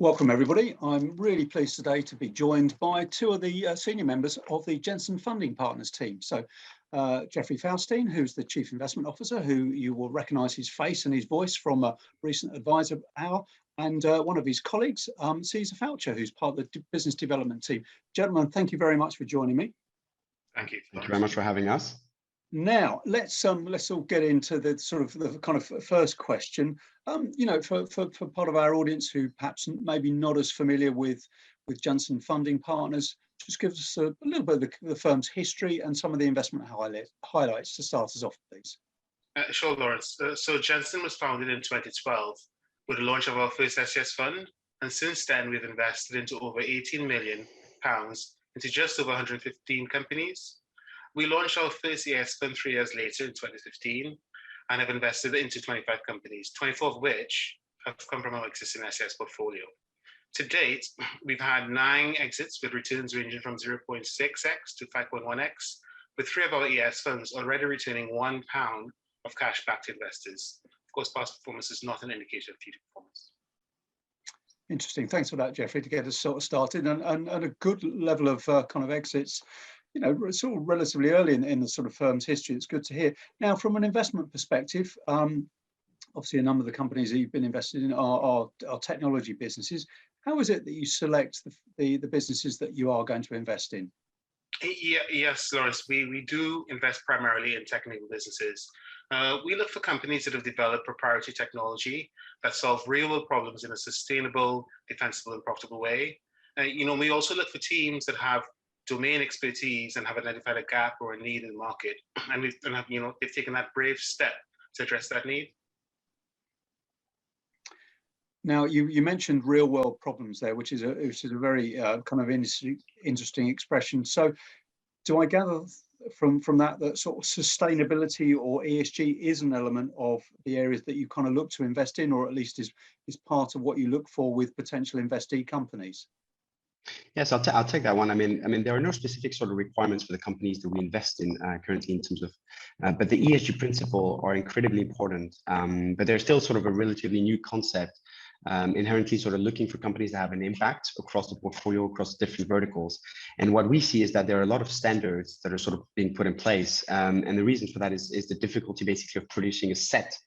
Welcome everybody. I'm really pleased today to be joined by two of the senior members of the Jenson Funding Partners team. So Jeffrey Faustin, who's the Chief Investment Officer, who you will recognise his face and his voice from a recent advisor hour, and one of his colleagues, Cesar Faucheur, who's part of the business development team. Gentlemen, thank you very much for joining me. Thank you. Thank you very much for having us. Now let's all get into the kind of first question. For part of our audience who perhaps maybe not as familiar with Jenson Funding Partners, just give us a little bit of the firm's history and some of the investment highlights to start us off, please. Sure, Lawrence. So Jenson was founded in 2012 with the launch of our first SES fund, and since then we've invested into over £18 million into just over 115 companies. We launched our first ES fund 3 years later in 2015 and have invested into 25 companies, 24 of which have come from our existing SES portfolio. To date, we've had 9 exits with returns ranging from 0.6x to 5.1x, with 3 of our ES funds already returning £1 of cash back to investors. Of course, past performance is not an indicator of future performance. Interesting. Thanks for that, Jeffrey, to get us sort of started, and a good level of kind of exits. Sort of relatively early in the sort of firm's history. It's good to hear. Now, from an investment perspective, obviously a number of the companies that you've been invested in are technology businesses. How is it that you select the businesses that you are going to invest in? Yes, Lawrence, we do invest primarily in technical businesses. We look for companies that have developed proprietary technology that solve real-world problems in a sustainable, defensible, and profitable way. We also look for teams that have domain expertise and have identified a gap or a need in the market, and they've taken that brave step to address that need. Now, you mentioned real world problems there, which is a very kind of interesting expression. So, do I gather from that sort of sustainability or ESG is an element of the areas that you kind of look to invest in, or at least is part of what you look for with potential investee companies? Yes, I'll take that one. I mean, there are no specific sort of requirements for the companies that we invest in currently in terms of, but the ESG principles are incredibly important. But they're still sort of a relatively new concept, inherently sort of looking for companies that have an impact across the portfolio, across different verticals. And what we see is that there are a lot of standards that are sort of being put in place. And the reason for that is the difficulty basically of producing a set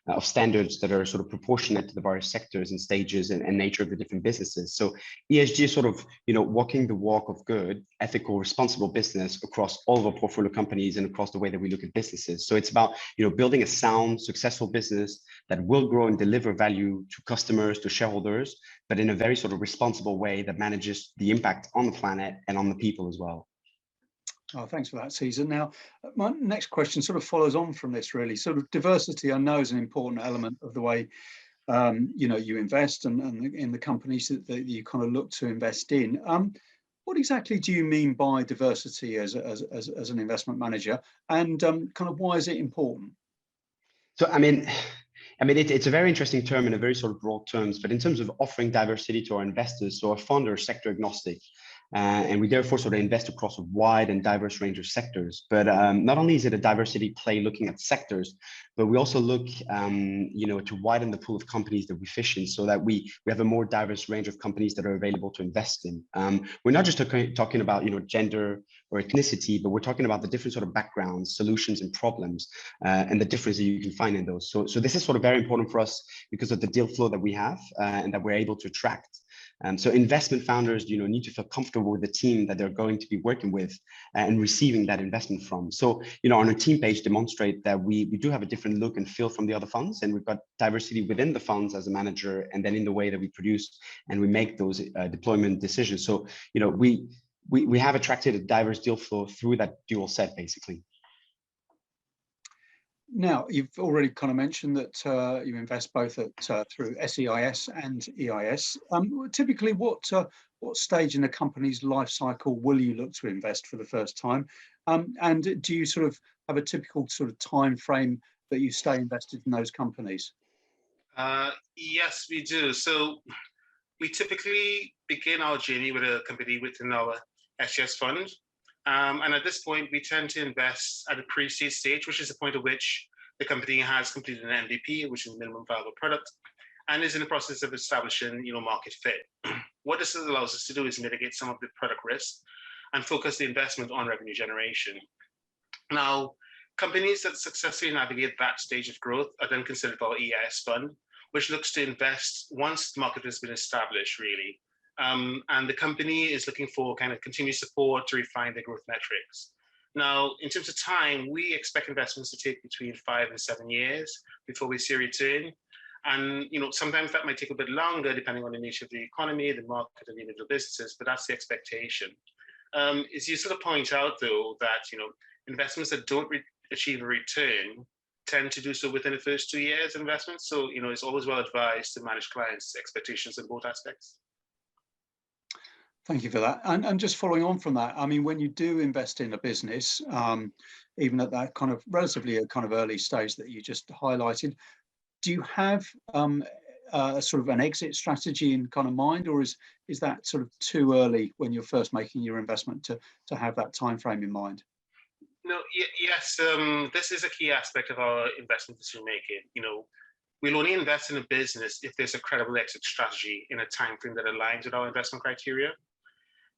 of standards that are sort of proportionate to the various sectors and stages and nature of the different businesses. So ESG is sort of, walking the walk of good, ethical, responsible business across all of our portfolio companies and across the way that we look at businesses. So it's about, building a sound, successful business that will grow and deliver value to customers, to shareholders, but in a very sort of responsible way that manages the impact on the planet and on the people as well. Oh, thanks for that, Cesar. Now, my next question sort of follows on from this, really. Sort of diversity, I know, is an important element of the way you invest and in the companies that you kind of look to invest in. What exactly do you mean by diversity as an investment manager, and kind of why is it important? So, I mean, it's a very interesting term in a very sort of broad terms, but in terms of offering diversity to our investors, so our fund are sector agnostic. And we therefore sort of invest across a wide and diverse range of sectors. But not only is it a diversity play looking at sectors, but we also look, to widen the pool of companies that we fish in, so that we have a more diverse range of companies that are available to invest in. We're not just talking about gender or ethnicity, but we're talking about the different sort of backgrounds, solutions, and problems, and the difference that you can find in those. So this is sort of very important for us because of the deal flow that we have and that we're able to attract. So investment founders, need to feel comfortable with the team that they're going to be working with and receiving that investment from. So, on our team page demonstrate that we do have a different look and feel from the other funds, and we've got diversity within the funds as a manager, and then in the way that we produce and we make those deployment decisions. So, we have attracted a diverse deal flow through that dual set, basically. Now, you've already kind of mentioned that you invest both through SEIS and EIS. Typically, what stage in a company's life cycle will you look to invest for the first time? And do you sort of have a typical sort of time frame that you stay invested in those companies? Yes, we do. So we typically begin our journey with a company within our SES fund. And at this point, we tend to invest at a pre-seed stage, which is the point at which the company has completed an MVP, which is minimum viable product, and is in the process of establishing, market fit. What this allows us to do is mitigate some of the product risk and focus the investment on revenue generation. Now, companies that successfully navigate that stage of growth are then considered our EIS fund, which looks to invest once the market has been established, really. And the company is looking for kind of continued support to refine their growth metrics. Now, in terms of time, we expect investments to take between 5 and 7 years before we see a return. And sometimes that might take a bit longer, depending on the nature of the economy, the market, and the individual businesses. But that's the expectation. As you sort of point out, though, that investments that don't achieve a return tend to do so within the first 2 years of investment. So it's always well advised to manage clients' expectations in both aspects. Thank you for that. And just following on from that, I mean, when you do invest in a business, even at that kind of relatively early stage that you just highlighted, do you have sort of an exit strategy in kind of mind, or is that sort of too early when you're first making your investment to have that time frame in mind? No, yes, this is a key aspect of our investment decision making. We'll only invest in a business if there's a credible exit strategy in a time frame that aligns with our investment criteria.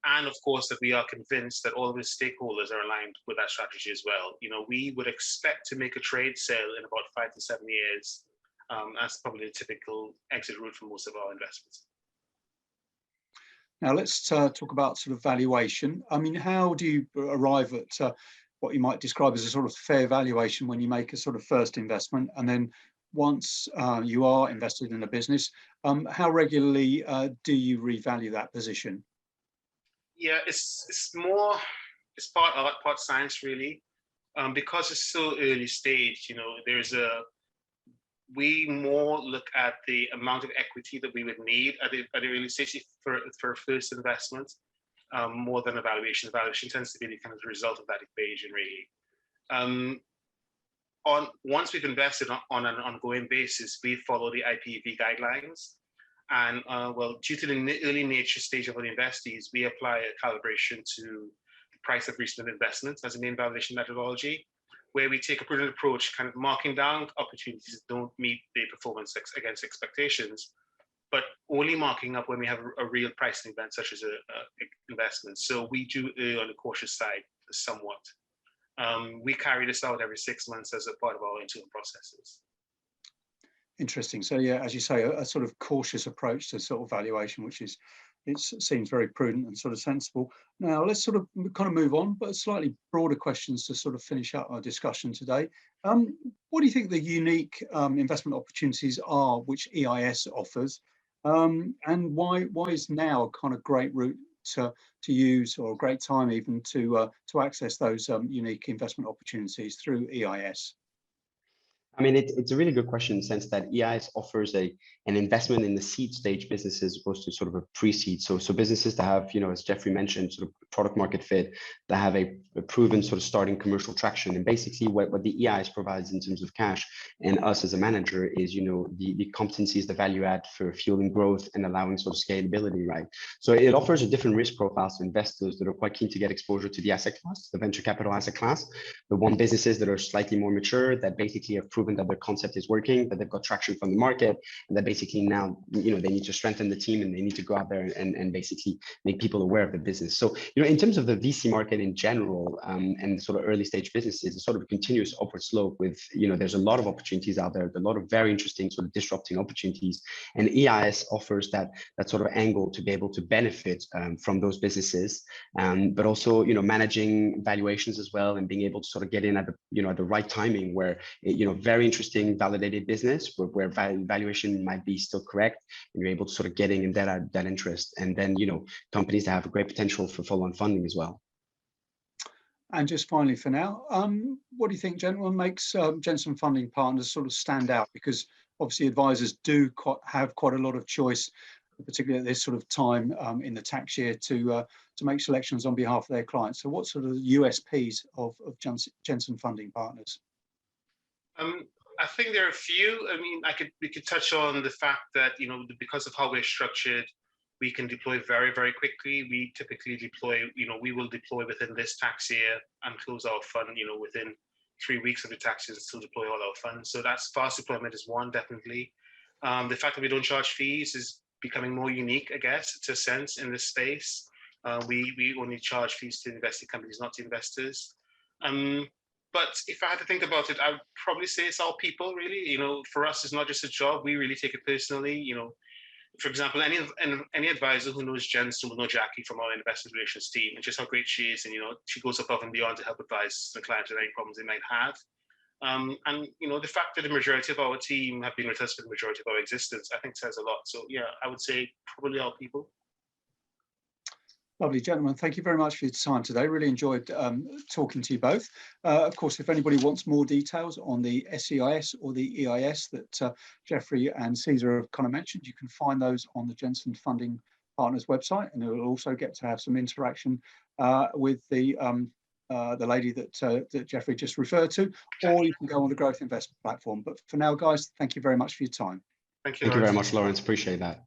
And of course, that we are convinced that all of the stakeholders are aligned with that strategy as well. We would expect to make a trade sale in about 5 to 7 years. That's probably the typical exit route for most of our investments. Now let's talk about sort of valuation. I mean, how do you arrive at what you might describe as a sort of fair valuation when you make a sort of first investment? And then once you are invested in a business, how regularly do you revalue that position? Yeah, it's part art, part science, really. Because it's so early stage, we more look at the amount of equity that we would need at the early stage for a first investment, more than a valuation. Valuation tends to be the kind of result of that equation, really. Once we've invested on an ongoing basis, we follow the IPEV guidelines. And due to the early nature stage of our investees, we apply a calibration to the price of recent investments as a main valuation methodology, where we take a prudent approach, kind of marking down opportunities that don't meet the performance against expectations, but only marking up when we have a real pricing event, such as an investment. So we do err on the cautious side somewhat. We carry this out every 6 months as a part of our internal processes. Interesting. So yeah, as you say, a sort of cautious approach to sort of valuation, which seems very prudent and sort of sensible. Now let's sort of kind of move on, but slightly broader questions to sort of finish up our discussion today. What do you think the unique investment opportunities are which EIS offers, and why is now a kind of great route to use, or a great time even to access those unique investment opportunities through EIS? I mean, it's a really good question in the sense that EIS offers an investment in the seed stage businesses as opposed to sort of a pre-seed. So businesses that have, as Jeffrey mentioned, sort of product market fit, that have a proven sort of starting commercial traction. And basically what the EIS provides in terms of cash and us as a manager is, the competencies, the value add for fueling growth and allowing sort of scalability, right? So it offers a different risk profile to investors that are quite keen to get exposure to the asset class, the venture capital asset class. The one businesses that are slightly more mature, that basically have proven that their concept is working, that they've got traction from the market, and that basically now, they need to strengthen the team and they need to go out there and basically make people aware of the business. So, in terms of the VC market in general, and sort of early stage businesses, it's sort of a continuous upward slope with, there's a lot of opportunities out there, a lot of very interesting sort of disrupting opportunities. And EIS offers that sort of angle to be able to benefit from those businesses, but also, managing valuations as well and being able to sort of get in at the, at the right timing where, very interesting validated business where valuation might be still correct, and you're able to sort of getting in that interest. And then, companies that have a great potential for follow-on funding as well. And just finally for now, what do you think, gentlemen, makes Jenson Funding Partners sort of stand out? Because obviously advisors do have quite a lot of choice, particularly at this sort of time in the tax year, to make selections on behalf of their clients. So what sort of USPs of Jenson Funding Partners? I think there are a few. I mean, we could touch on the fact that, because of how we're structured, we can deploy very, very quickly. We typically deploy, we will deploy within this tax year and close our fund, within 3 weeks of the tax year and still deploy all our funds. So that's fast deployment is one, definitely. The fact that we don't charge fees is becoming more unique, I guess, to a sense in this space. We only charge fees to investing companies, not to investors. But if I had to think about it, I would probably say it's our people, really. You know, for us, it's not just a job. We really take it personally. You know, for example, any advisor who knows Jenson will know Jackie from our investor relations team and just how great she is. And, you know, she goes above and beyond to help advise the client with any problems they might have. And, you know, the fact that the majority of our team have been with us for the majority of our existence, I think says a lot. So, yeah, I would say probably our people. Lovely, gentlemen. Thank you very much for your time today. Really enjoyed talking to you both. Of course, if anybody wants more details on the SEIS or the EIS that Jeffrey and Cesar have kind of mentioned, you can find those on the Jenson Funding Partners website, and you'll also get to have some interaction with the lady that Jeffrey just referred to, or you can go on the GrowthInvest platform. But for now, guys, thank you very much for your time. Thank you, Thank you very Lawrence. much, Lawrence. Appreciate that.